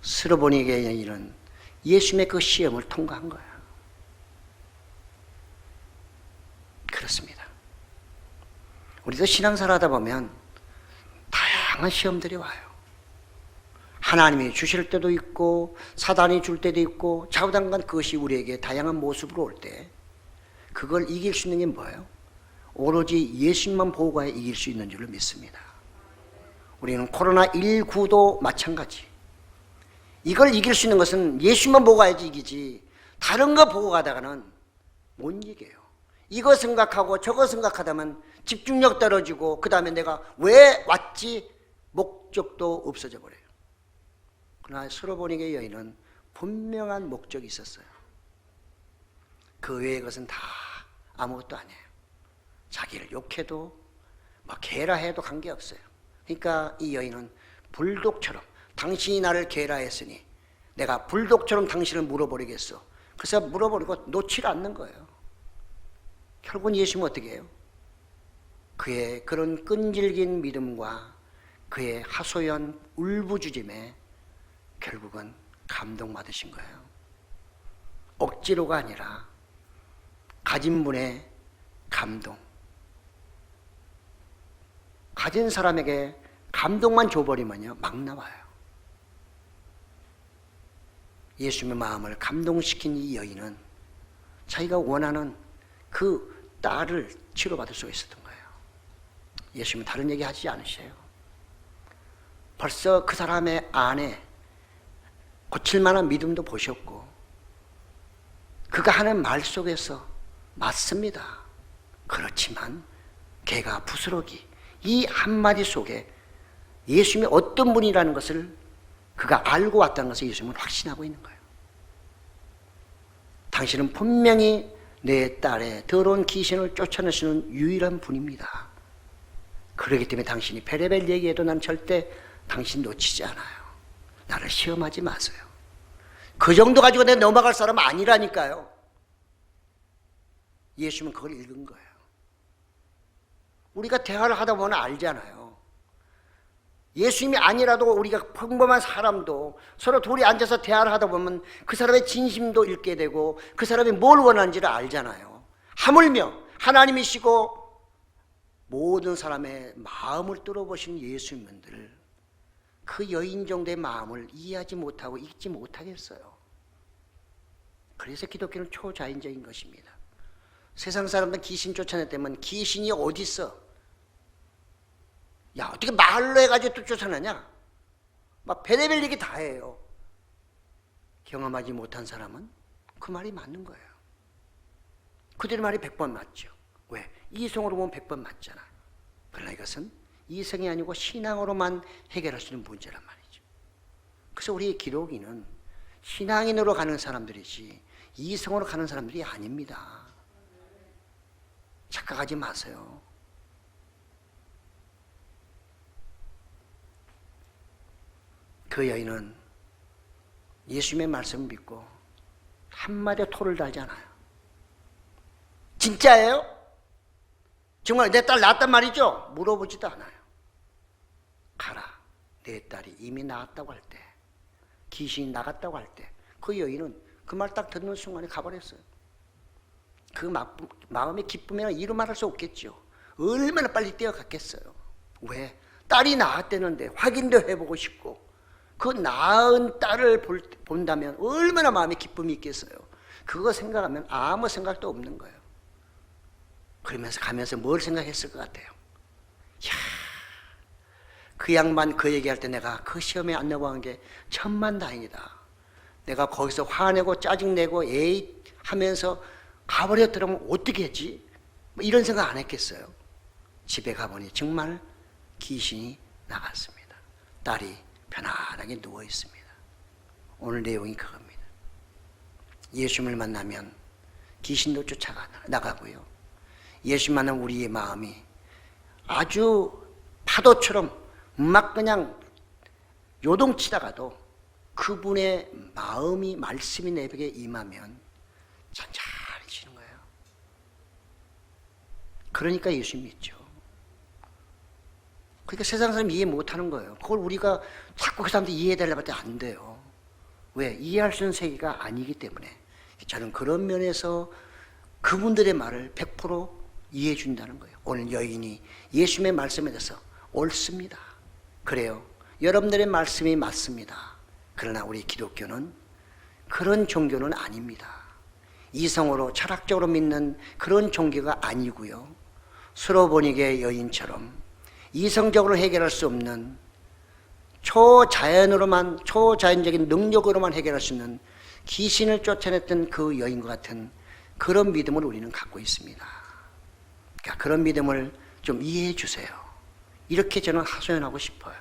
스로보니게 여인은 예수님의 그 시험을 통과한 거야. 그렇습니다. 우리도 신앙생활 하다 보면 다양한 시험들이 와요. 하나님이 주실 때도 있고 사단이 줄 때도 있고 좌우당간 그것이 우리에게 다양한 모습으로 올 때 그걸 이길 수 있는 게 뭐예요? 오로지 예수님만 보고 가야 이길 수 있는 줄로 믿습니다. 우리는 코로나19도 마찬가지. 이걸 이길 수 있는 것은 예수님만 보고 가야지 이기지 다른 거 보고 가다가는 못 이겨요. 이거 생각하고 저거 생각하다면 집중력 떨어지고 그 다음에 내가 왜 왔지 목적도 없어져 버려요. 그러나 스로보니게 여인은 분명한 목적이 있었어요. 그 외의 것은 다 아무것도 아니에요. 자기를 욕해도 뭐 개라 해도 관계없어요. 그러니까 이 여인은 불독처럼 당신이 나를 개라 했으니 내가 불독처럼 당신을 물어버리겠어. 그래서 물어버리고 놓지를 않는 거예요. 결국은 예수님은 어떻게 해요? 그의 그런 끈질긴 믿음과 그의 하소연 울부짖음에 결국은 감동받으신 거예요. 억지로가 아니라 가진 분의 감동. 가진 사람에게 감동만 줘버리면요 막 나와요. 예수님의 마음을 감동시킨 이 여인은 자기가 원하는 그 딸을 치료받을 수 있었던 거예요. 예수님은 다른 얘기 하지 않으셔요. 벌써 그 사람의 안에 고칠 만한 믿음도 보셨고 그가 하는 말 속에서 맞습니다. 그렇지만 개가 부스러기 이 한마디 속에 예수님이 어떤 분이라는 것을 그가 알고 왔다는 것을 예수님은 확신하고 있는 거예요. 당신은 분명히 내 딸의 더러운 귀신을 쫓아내시는 유일한 분입니다. 그렇기 때문에 당신이 베레벨 얘기해도 난 절대 당신 놓치지 않아요. 나를 시험하지 마세요. 그 정도 가지고 내가 넘어갈 사람 아니라니까요. 예수님은 그걸 읽은 거예요. 우리가 대화를 하다 보면 알잖아요. 예수님이 아니라도 우리가 평범한 사람도 서로 둘이 앉아서 대화를 하다 보면 그 사람의 진심도 읽게 되고 그 사람이 뭘 원하는지를 알잖아요. 하물며 하나님이시고 모든 사람의 마음을 뚫어보신 예수님들 그 여인 정도의 마음을 이해하지 못하고 읽지 못하겠어요. 그래서 기독교는 초자연적인 것입니다. 세상 사람들은 귀신 쫓아냈다면 귀신이 어디 있어? 야 어떻게 말로 해가지고 또 쫓아내냐? 막 베레벨 얘기 다 해요. 경험하지 못한 사람은 그 말이 맞는 거예요. 그들의 말이 100번 맞죠. 왜? 이성으로 보면 100번 맞잖아. 그러나 이것은 이성이 아니고 신앙으로만 해결할 수 있는 문제란 말이죠. 그래서 우리의 기록인은 신앙인으로 가는 사람들이지 이성으로 가는 사람들이 아닙니다. 착각하지 마세요. 그 여인은 예수님의 말씀을 믿고 한마디에 토를 달지 않아요. 진짜예요? 정말 내 딸 낳았단 말이죠? 물어보지도 않아요. 가라. 내 딸이 이미 낳았다고 할 때, 귀신이 나갔다고 할 때, 그 여인은 그 말 딱 듣는 순간에 가버렸어요. 그 마음의 기쁨이나 이루 말할 수 없겠죠. 얼마나 빨리 뛰어갔겠어요. 왜? 딸이 낳았다는데 확인도 해보고 싶고, 그 낳은 딸을 본다면 얼마나 마음의 기쁨이 있겠어요. 그거 생각하면 아무 생각도 없는 거예요. 그러면서 가면서 뭘 생각했을 것 같아요? 이야, 그 양반 그 얘기할 때 내가 그 시험에 안 넘어간 게 천만다행이다. 내가 거기서 화내고 짜증내고 에이 하면서 가버렸더라면 어떻게 했지? 뭐 이런 생각 안 했겠어요. 집에 가보니 정말 귀신이 나갔습니다. 딸이 편안하게 누워 있습니다. 오늘 내용이 그겁니다. 예수님을 만나면 귀신도 쫓아나가고요. 예수 만난 우리의 마음이 아주 파도처럼 막 그냥 요동치다가도 그분의 마음이 말씀이 내게 임하면 잔잔해지는 거예요. 그러니까 예수 믿죠. 그러니까 세상 사람 이해 못하는 거예요. 그걸 우리가 자꾸 그 사람들 이해해달라고 할 때 안 돼요. 왜? 이해할 수 있는 세계가 아니기 때문에. 저는 그런 면에서 그분들의 말을 100% 이해해 준다는 거예요. 오늘 여인이 예수님의 말씀에 대해서 옳습니다. 그래요. 여러분들의 말씀이 맞습니다. 그러나 우리 기독교는 그런 종교는 아닙니다. 이성으로 철학적으로 믿는 그런 종교가 아니고요. 수로보니게 여인처럼 이성적으로 해결할 수 없는 초자연적인 능력으로만 해결할 수 있는 귀신을 쫓아냈던 그 여인과 같은 그런 믿음을 우리는 갖고 있습니다. 그러니까 그런 믿음을 좀 이해해 주세요. 이렇게 저는 하소연하고 싶어요.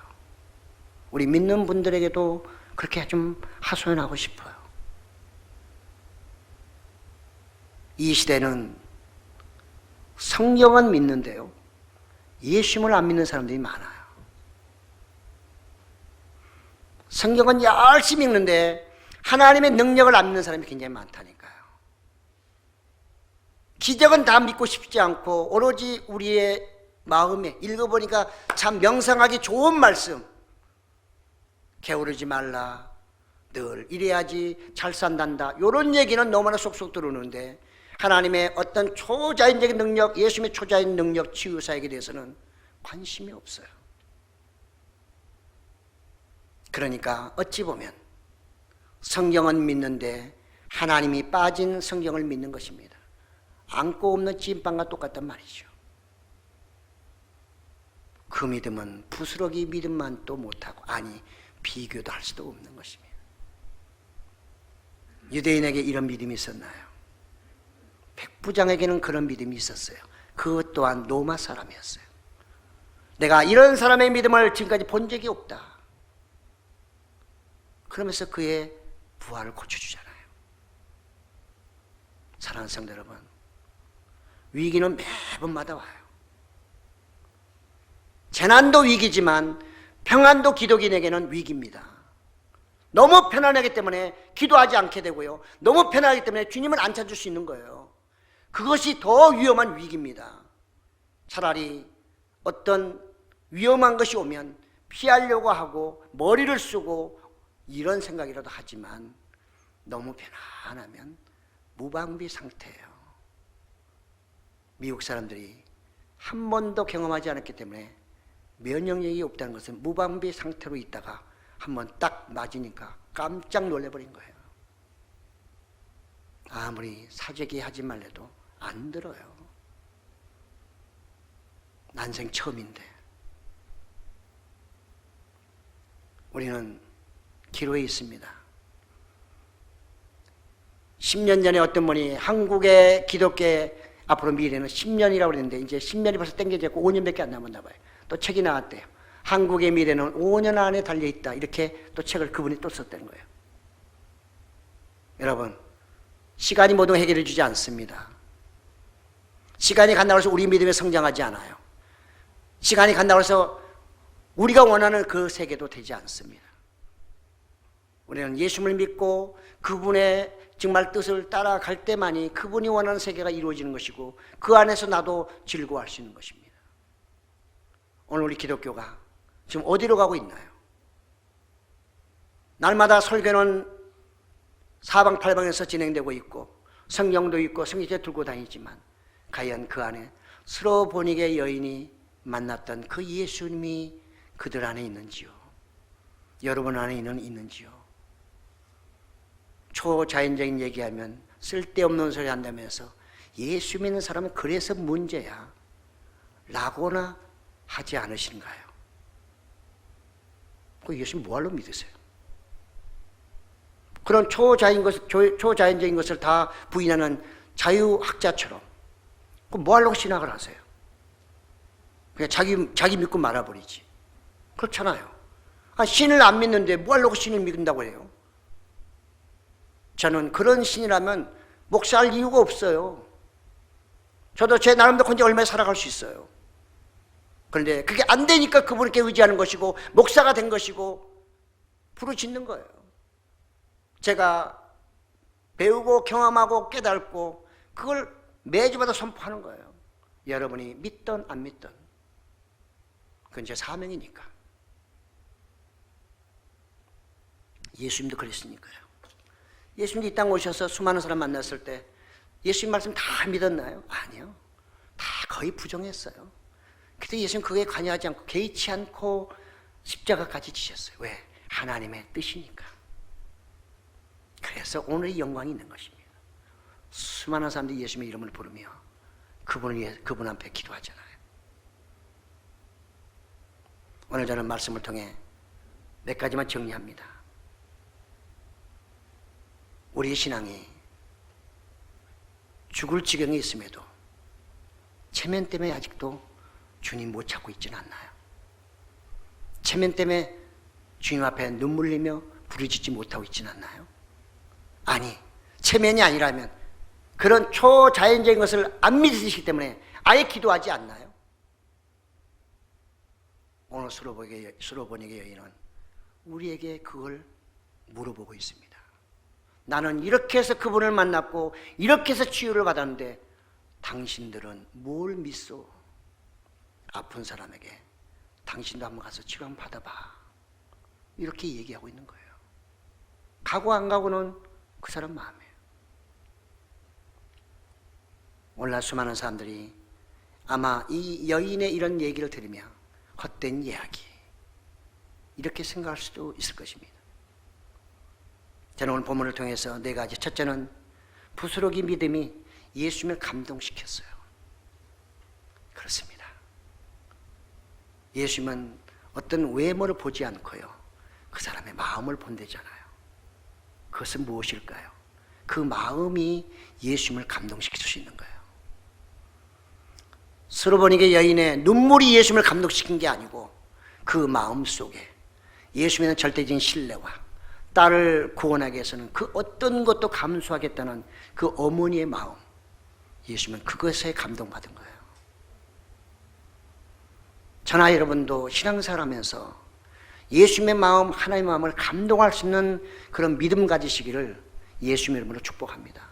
우리 믿는 분들에게도 그렇게 좀 하소연하고 싶어요. 이 시대는 성경은 믿는데요, 예수님을 안 믿는 사람들이 많아요. 성경은 열심히 읽는데 하나님의 능력을 안 믿는 사람이 굉장히 많다니까요. 기적은 다 믿고 싶지 않고 오로지 우리의 마음에 읽어보니까 참 명상하기 좋은 말씀, 게으르지 말라, 늘 이래야지 잘 산단다, 이런 얘기는 너무나 쏙쏙 들어오는데 하나님의 어떤 초자연적인 능력, 예수님의 초자연 능력, 치유사역에 대해서는 관심이 없어요. 그러니까 어찌 보면 성경은 믿는데 하나님이 빠진 성경을 믿는 것입니다. 안고 없는 찐빵과 똑같단 말이죠. 그 믿음은 부스러기 믿음만 또 못하고, 아니 비교도 할 수도 없는 것입니다. 유대인에게 이런 믿음이 있었나요? 백부장에게는 그런 믿음이 있었어요. 그것 또한 로마 사람이었어요. 내가 이런 사람의 믿음을 지금까지 본 적이 없다. 그러면서 그의 부활을 고쳐주잖아요. 사랑하는 성도 여러분, 위기는 매번마다 와요. 재난도 위기지만 평안도 기독인에게는 위기입니다. 너무 편안하기 때문에 기도하지 않게 되고요, 너무 편안하기 때문에 주님을 안 찾을 수 있는 거예요. 그것이 더 위험한 위기입니다. 차라리 어떤 위험한 것이 오면 피하려고 하고 머리를 쓰고 이런 생각이라도 하지만 너무 편안하면 무방비 상태예요. 미국 사람들이 한 번도 경험하지 않았기 때문에 면역력이 없다는 것은 무방비 상태로 있다가 한번 딱 맞으니까 깜짝 놀래버린 거예요. 아무리 사재기 하지 말래도 안 들어요. 난생 처음인데. 우리는 기로에 있습니다. 10년 전에 어떤 분이 한국의 기독교의 앞으로 미래는 10년이라고 그랬는데 이제 10년이 벌써 땡겨졌고 5년밖에 안 남았나 봐요. 또 책이 나왔대요. 한국의 미래는 5년 안에 달려있다. 이렇게 또 책을 그분이 또 썼다는 거예요. 여러분, 시간이 모든 걸 해결해 주지 않습니다. 시간이 간다고 해서 우리 믿음이 성장하지 않아요. 시간이 간다고 해서 우리가 원하는 그 세계도 되지 않습니다. 우리는 예수님을 믿고 그분의 정말 뜻을 따라갈 때만이 그분이 원하는 세계가 이루어지는 것이고 그 안에서 나도 즐거워할 수 있는 것입니다. 오늘 우리 기독교가 지금 어디로 가고 있나요? 날마다 설교는 사방팔방에서 진행되고 있고 성경도 있고 성경책 들고 다니지만 과연 그 안에 스로보닉의 여인이 만났던 그 예수님이 그들 안에 있는지요? 여러분 안에 있는지요? 초자연적인 얘기하면 쓸데없는 소리 한다면서 예수 믿는 사람은 그래서 문제야 라고나 하지 않으신가요? 그 예수님 뭐하러 믿으세요? 그런 초자연적인 것을 다 부인하는 자유학자처럼 그 뭐하려고 신학을 하세요? 그냥 자기 믿고 말아버리지. 그렇잖아요. 신을 안 믿는데 뭐하려고 신을 믿는다고 해요? 저는 그런 신이라면 목사할 이유가 없어요. 저도 제 나름대로 혼자 얼마나 살아갈 수 있어요. 그런데 그게 안 되니까 그분께 의지하는 것이고 목사가 된 것이고 부르짖는 거예요. 제가 배우고 경험하고 깨닫고 그걸 매주마다 선포하는 거예요. 여러분이 믿든 안 믿든 그건 제 사명이니까. 예수님도 그랬으니까요. 예수님도 이 땅 오셔서 수많은 사람 만났을 때 예수님 말씀 다 믿었나요? 아니요. 다 거의 부정했어요. 그때 예수님 그거에 관여하지 않고 개의치 않고 십자가까지 지셨어요. 왜? 하나님의 뜻이니까. 그래서 오늘의 영광이 있는 것입니다. 수많은 사람들이 예수님의 이름을 부르며 그분 앞에 기도하잖아요. 오늘 저는 말씀을 통해 몇 가지만 정리합니다. 우리의 신앙이 죽을 지경에 있음에도 체면 때문에 아직도 주님 못 찾고 있지는 않나요? 체면 때문에 주님 앞에 눈물 흘리며 부르짖지 못하고 있지는 않나요? 아니, 체면이 아니라면 그런 초자연적인 것을 안 믿으시기 때문에 아예 기도하지 않나요? 오늘 수로보닉의 여인은 우리에게 그걸 물어보고 있습니다. 나는 이렇게 해서 그분을 만났고 이렇게 해서 치유를 받았는데 당신들은 뭘 믿소? 아픈 사람에게 당신도 한번 가서 치료 한번 받아봐. 이렇게 얘기하고 있는 거예요. 가고 안 가고는 그 사람 마음이에요. 오늘날 수많은 사람들이 아마 이 여인의 이런 얘기를 들으며 헛된 이야기 이렇게 생각할 수도 있을 것입니다. 저는 오늘 본문을 통해서 네 가지. 첫째는 부스러기 믿음이 예수님을 감동시켰어요. 그렇습니다. 예수님은 어떤 외모를 보지 않고요, 그 사람의 마음을 본대잖아요. 그것은 무엇일까요? 그 마음이 예수님을 감동시킬 수 있는 거예요. 스로보닉의 여인의 눈물이 예수님을 감동시킨 게 아니고 그 마음 속에 예수님의 절대적인 신뢰와 딸을 구원하기 위해서는 그 어떤 것도 감수하겠다는 그 어머니의 마음, 예수님은 그것에 감동받은 거예요. 저나 여러분도 신앙생활하면서 예수님의 마음, 하나님의 마음을 감동할 수 있는 그런 믿음 가지시기를 예수님의 이름으로 축복합니다.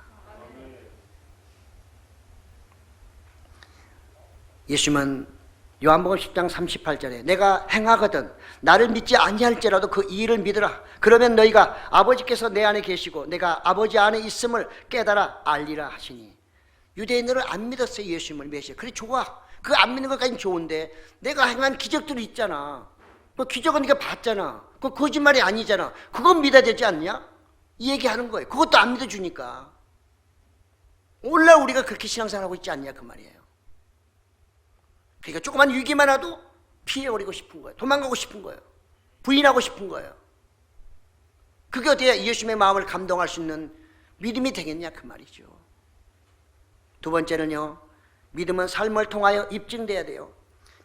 예수님은 요한복음 10장 38절에 내가 행하거든 나를 믿지 아니할지라도 그 일을 믿으라. 그러면 너희가 아버지께서 내 안에 계시고 내가 아버지 안에 있음을 깨달아 알리라 하시니. 유대인들은 안 믿었어요. 예수님을 메시아. 그래 좋아. 그 안 믿는 것까지는 좋은데 내가 행한 기적들이 있잖아. 그 기적은 네가 봤잖아. 그 거짓말이 아니잖아. 그건 믿어야 되지 않냐? 이 얘기하는 거예요. 그것도 안 믿어주니까. 오늘날 우리가 그렇게 신앙생활하고 있지 않냐 그 말이에요. 그러니까 조그만 위기만 와도 피해버리고 싶은 거예요. 도망가고 싶은 거예요. 부인하고 싶은 거예요. 그게 어떻게 예수님의 마음을 감동할 수 있는 믿음이 되겠냐 그 말이죠. 두 번째는요, 믿음은 삶을 통하여 입증돼야 돼요.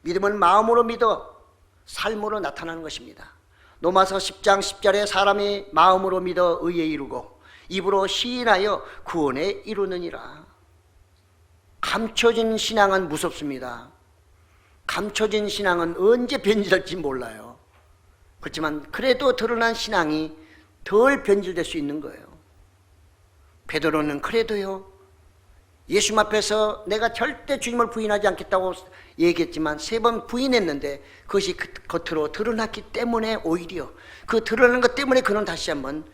믿음은 마음으로 믿어 삶으로 나타나는 것입니다. 로마서 10장 10절에 사람이 마음으로 믿어 의에 이루고 입으로 시인하여 구원에 이루느니라. 감춰진 신앙은 무섭습니다. 감춰진 신앙은 언제 변질될지 몰라요. 그렇지만 그래도 드러난 신앙이 덜 변질될 수 있는 거예요. 베드로는 그래도요, 예수님 앞에서 내가 절대 주님을 부인하지 않겠다고 얘기했지만 3번 부인했는데 그것이 겉으로 드러났기 때문에 오히려 그 드러나는 것 때문에 그는 다시 한번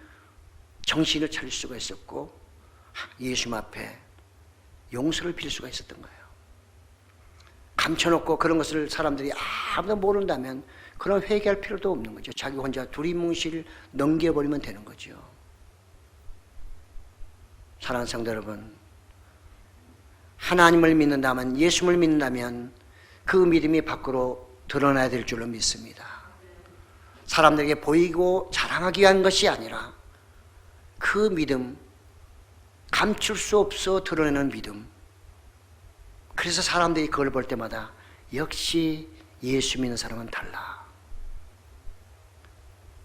정신을 차릴 수가 있었고 예수 앞에 용서를 빌 수가 있었던 거예요. 감춰놓고 그런 것을 사람들이 아무도 모른다면 그런 회개할 필요도 없는 거죠. 자기 혼자 두리뭉실 넘겨버리면 되는 거죠. 사랑하는 성도 여러분, 하나님을 믿는다면, 예수를 믿는다면 그 믿음이 밖으로 드러나야 될 줄로 믿습니다. 사람들에게 보이고 자랑하기 위한 것이 아니라 그 믿음, 감출 수 없어 드러내는 믿음. 그래서 사람들이 그걸 볼 때마다 역시 예수 믿는 사람은 달라.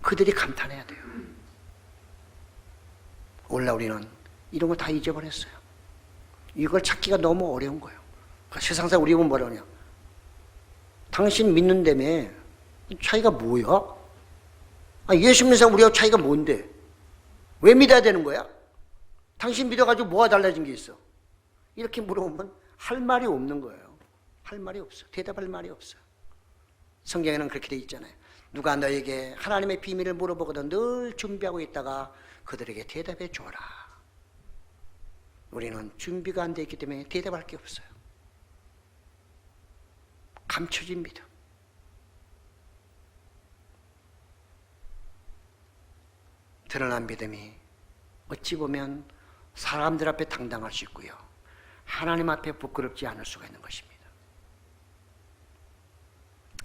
그들이 감탄해야 돼요. 오늘날 우리는 이런 거 다 잊어버렸어요. 이걸 찾기가 너무 어려운 거예요. 세상에서 우리 보면 뭐라 그러냐. 당신 믿는다며 차이가 뭐야? 예수 믿는 사람 우리하고 차이가 뭔데? 왜 믿어야 되는 거야? 당신 믿어가지고 뭐가 달라진 게 있어? 이렇게 물어보면 할 말이 없는 거예요. 할 말이 없어. 대답할 말이 없어요. 성경에는 그렇게 돼 있잖아요. 누가 너에게 하나님의 비밀을 물어보거든 늘 준비하고 있다가 그들에게 대답해 줘라. 우리는 준비가 안 돼 있기 때문에 대답할 게 없어요. 감춰진 믿음. 드러난 믿음이 어찌 보면 사람들 앞에 당당할 수 있고요. 하나님 앞에 부끄럽지 않을 수가 있는 것입니다.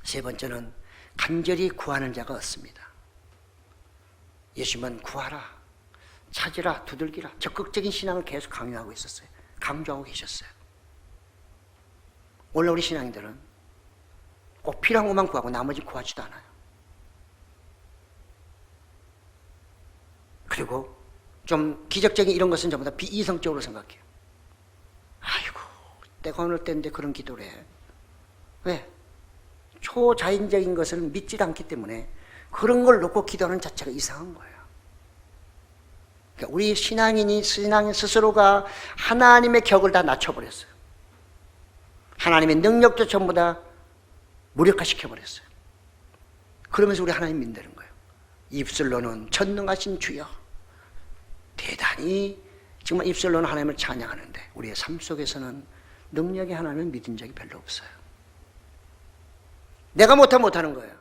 세 번째는 간절히 구하는 자가 없습니다. 예수님은 구하라, 찾으라, 두들기라 적극적인 신앙을 계속 강요하고 있었어요. 강조하고 계셨어요. 오늘 우리 신앙인들은 꼭 필요한 것만 구하고 나머지 구하지도 않아요. 그리고 좀 기적적인 이런 것은 전부 다 비이성적으로 생각해요. 아이고, 내가 어느 때인데 그런 기도를 해. 왜? 초자연적인 것을 믿지 않기 때문에 그런 걸 놓고 기도하는 자체가 이상한 거예요. 그러니까 우리 신앙인 스스로가 하나님의 격을 다 낮춰버렸어요. 하나님의 능력도 전부 다 무력화시켜버렸어요. 그러면서 우리 하나님 믿는 거예요. 입술로는 전능하신 주여, 대단히 정말 입술로는 하나님을 찬양하는데 우리의 삶 속에서는 능력의 하나님을 믿은 적이 별로 없어요. 내가 못하는 거예요.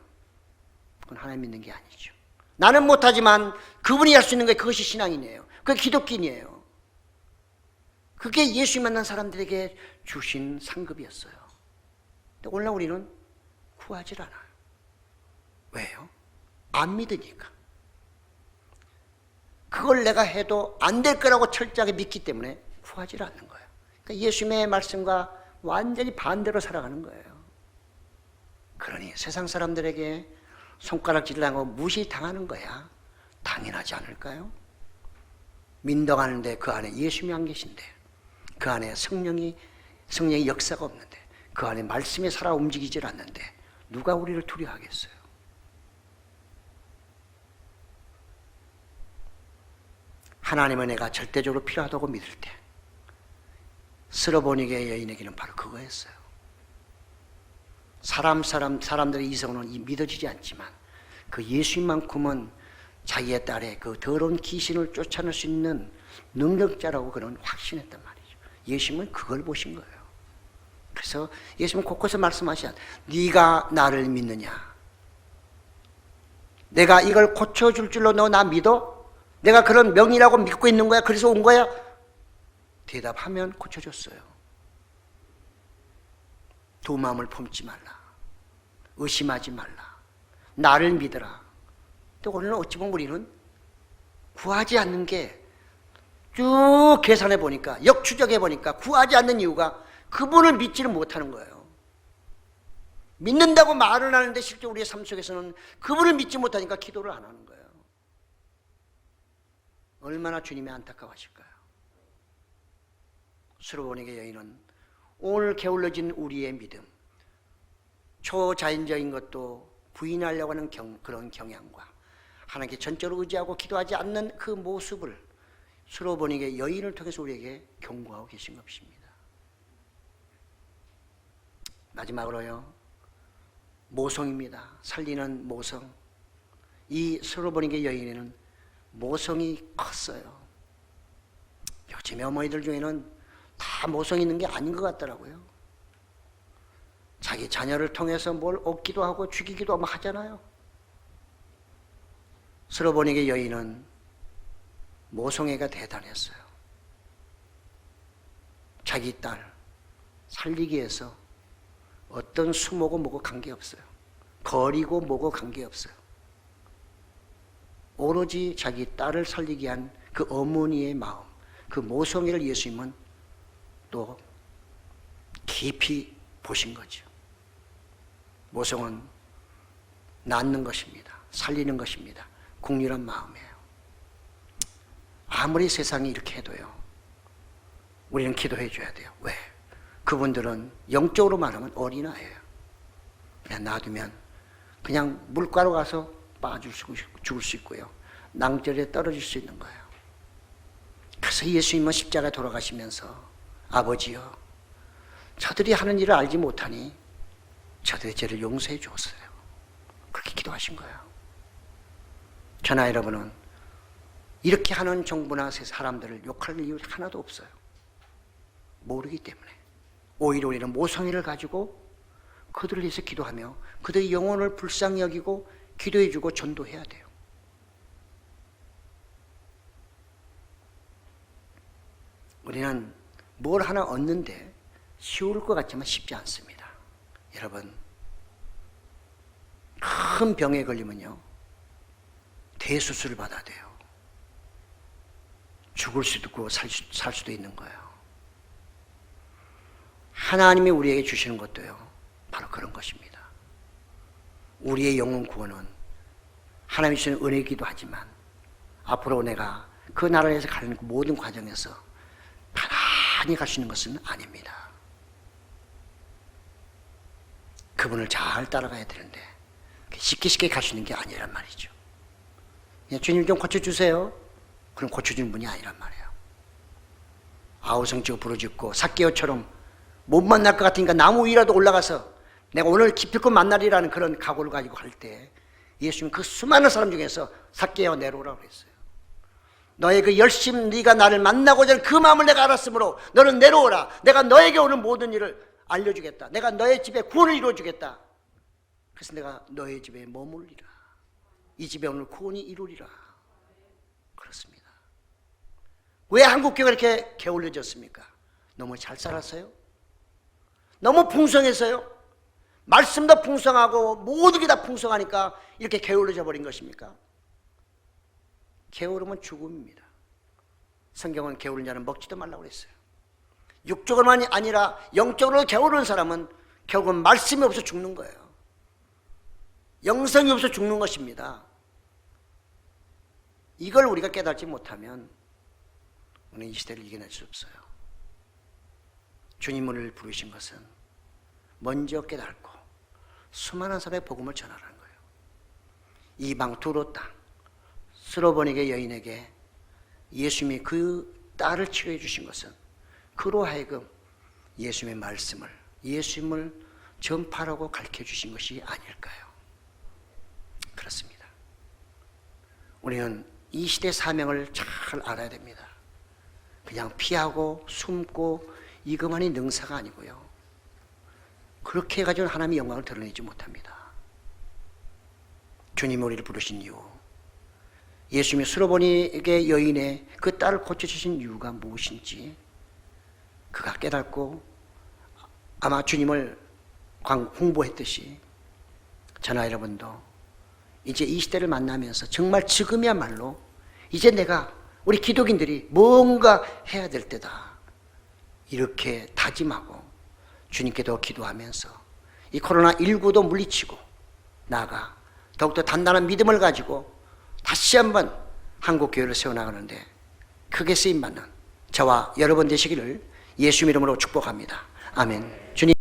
그건 하나님 믿는 게 아니죠. 나는 못하지만 그분이 할 수 있는 게 그것이 신앙이에요. 그게 기독교인이에요. 그게 예수 만난 사람들에게 주신 상급이었어요. 근데 오늘날 우리는 구하질 않아요. 왜요? 안 믿으니까. 그걸 내가 해도 안 될 거라고 철저하게 믿기 때문에 구하질 않는 거예요. 그러니까 예수님의 말씀과 완전히 반대로 살아가는 거예요. 그러니 세상 사람들에게 손가락질하고 무시당하는 거야. 당연하지 않을까요? 민덕하는데 그 안에 예수님이 안 계신데, 그 안에 성령의 역사가 없는데, 그 안에 말씀이 살아 움직이질 않는데 누가 우리를 두려워하겠어요? 하나님은 내가 절대적으로 필요하다고 믿을 때 스로보니게 여인에게는 바로 그거였어요. 사람들의 이성은 믿어지지 않지만 그 예수님만큼은 자기의 딸의 그 더러운 귀신을 쫓아낼 수 있는 능력자라고 그는 확신했단 말이죠. 예수님은 그걸 보신 거예요. 그래서 예수님은 곳곳에 말씀하시잖아요. 네가 나를 믿느냐? 내가 이걸 고쳐줄 줄로 너 나 믿어? 내가 그런 명이라고 믿고 있는 거야? 그래서 온 거야? 대답하면 고쳐줬어요. 두 마음을 품지 말라. 의심하지 말라. 나를 믿어라. 근데 오늘은 어찌 보면 우리는 구하지 않는 게 쭉 계산해 보니까, 역추적해 보니까 구하지 않는 이유가 그분을 믿지를 못하는 거예요. 믿는다고 말은 하는데 실제 우리의 삶 속에서는 그분을 믿지 못하니까 기도를 안 하는 거예요. 얼마나 주님이 안타까워하실까요? 스로보니게 여인은 오늘 게을러진 우리의 믿음, 초자연적인 것도 부인하려고 하는 그런 경향과 하나님께 전적으로 의지하고 기도하지 않는 그 모습을 스로보니게 여인을 통해서 우리에게 경고하고 계신 것입니다. 마지막으로요, 모성입니다. 살리는 모성. 이 스로보니게 여인에는 모성이 컸어요. 요즘에 어머니들 중에는 다 모성 있는 게 아닌 것 같더라고요. 자기 자녀를 통해서 뭘 얻기도 하고 죽이기도 하고 하잖아요. 스로보닉의 여인은 모성애가 대단했어요. 자기 딸 살리기 위해서 어떤 수모고 뭐고 관계없어요. 거리고 뭐고 관계없어요. 오로지 자기 딸을 살리기 위한 그 어머니의 마음, 그 모성애를 예수님은 또 깊이 보신 거죠. 모성은 낳는 것입니다. 살리는 것입니다. 국률한 마음이에요. 아무리 세상이 이렇게 해도요, 우리는 기도해 줘야 돼요. 왜? 그분들은 영적으로 말하면 어린아이예요. 그냥 놔두면 그냥 물가로 가서 죽을 수 있고요, 낭절에 떨어질 수 있는 거예요. 그래서 예수님은 십자가에 돌아가시면서 아버지여, 저들이 하는 일을 알지 못하니 저들의 죄를 용서해 주었어요. 그렇게 기도하신 거예요. 저나 여러분은 이렇게 하는 정부나 사람들을 욕할 이유 하나도 없어요. 모르기 때문에. 오히려 우리는 모성애를 가지고 그들을 위해서 기도하며 그들의 영혼을 불쌍히 여기고 기도해 주고 전도해야 돼요. 우리는 뭘 하나 얻는데 쉬울 것 같지만 쉽지 않습니다. 여러분, 큰 병에 걸리면요, 대수술을 받아야 돼요. 죽을 수도 있고 살 수도 있는 거예요. 하나님이 우리에게 주시는 것도요, 바로 그런 것입니다. 우리의 영혼 구원은 하나님이 주시는 은혜이기도 하지만 앞으로 내가 그 나라에서 가는 모든 과정에서 가만히 갈 수 있는 것은 아닙니다. 그분을 잘 따라가야 되는데 쉽게 갈 수 있는 게 아니란 말이죠. 주님 좀 고쳐주세요. 그럼 고쳐주는 분이 아니란 말이에요. 아우성치고 부르짖고 삭개오처럼 못 만날 것 같으니까 나무 위라도 올라가서 내가 오늘 기필코 만나리라는 그런 각오를 가지고 갈 때 예수님은 그 수많은 사람 중에서 삭개오 내려오라고 그랬어요. 너의 그 열심, 네가 나를 만나고자 하는 그 마음을 내가 알았으므로 너는 내려오라. 내가 너에게 오는 모든 일을 알려주겠다. 내가 너의 집에 구원을 이루어주겠다. 그래서 내가 너의 집에 머물리라. 이 집에 오늘 구원이 이루리라. 그렇습니다. 왜 한국교회가 이렇게 게을러졌습니까? 너무 잘 살았어요? 너무 풍성해서요? 말씀도 풍성하고 모든 게 다 풍성하니까 이렇게 게을러져 버린 것입니까? 게으르면 죽음입니다. 성경은 게으른 자는 먹지도 말라고 그랬어요. 육적으로만이 아니라 영적으로 게으른 사람은 결국은 말씀이 없어 죽는 거예요. 영성이 없어 죽는 것입니다. 이걸 우리가 깨닫지 못하면 우리는 이 시대를 이겨낼 수 없어요. 주님 우리를 부르신 것은 먼저 깨닫고 수많은 사람의 복음을 전하라는 거예요. 이방 두로 땅 스로보닉의 여인에게 예수님이 그 딸을 치료해 주신 것은 그로 하여금 예수님의 말씀을, 예수님을 전파하고 가르쳐 주신 것이 아닐까요? 그렇습니다. 우리는 이 시대 사명을 잘 알아야 됩니다. 그냥 피하고 숨고 이것만이 능사가 아니고요, 그렇게 해가지고 하나님의 영광을 드러내지 못합니다. 주님이 우리를 부르신 이유, 예수님이 스로보닉의 여인의 그 딸을 고쳐주신 이유가 무엇인지 그가 깨닫고 아마 주님을 홍보했듯이 저나 여러분도 이제 이 시대를 만나면서 정말 지금이야말로 이제 내가, 우리 기독인들이 뭔가 해야 될 때다, 이렇게 다짐하고 주님께 더 기도하면서 이 코로나19도 물리치고 나아가 더욱더 단단한 믿음을 가지고 다시 한번 한국교회를 세워나가는데 크게 쓰임받는 저와 여러분 되시기를 예수 이름으로 축복합니다. 아멘. 주님.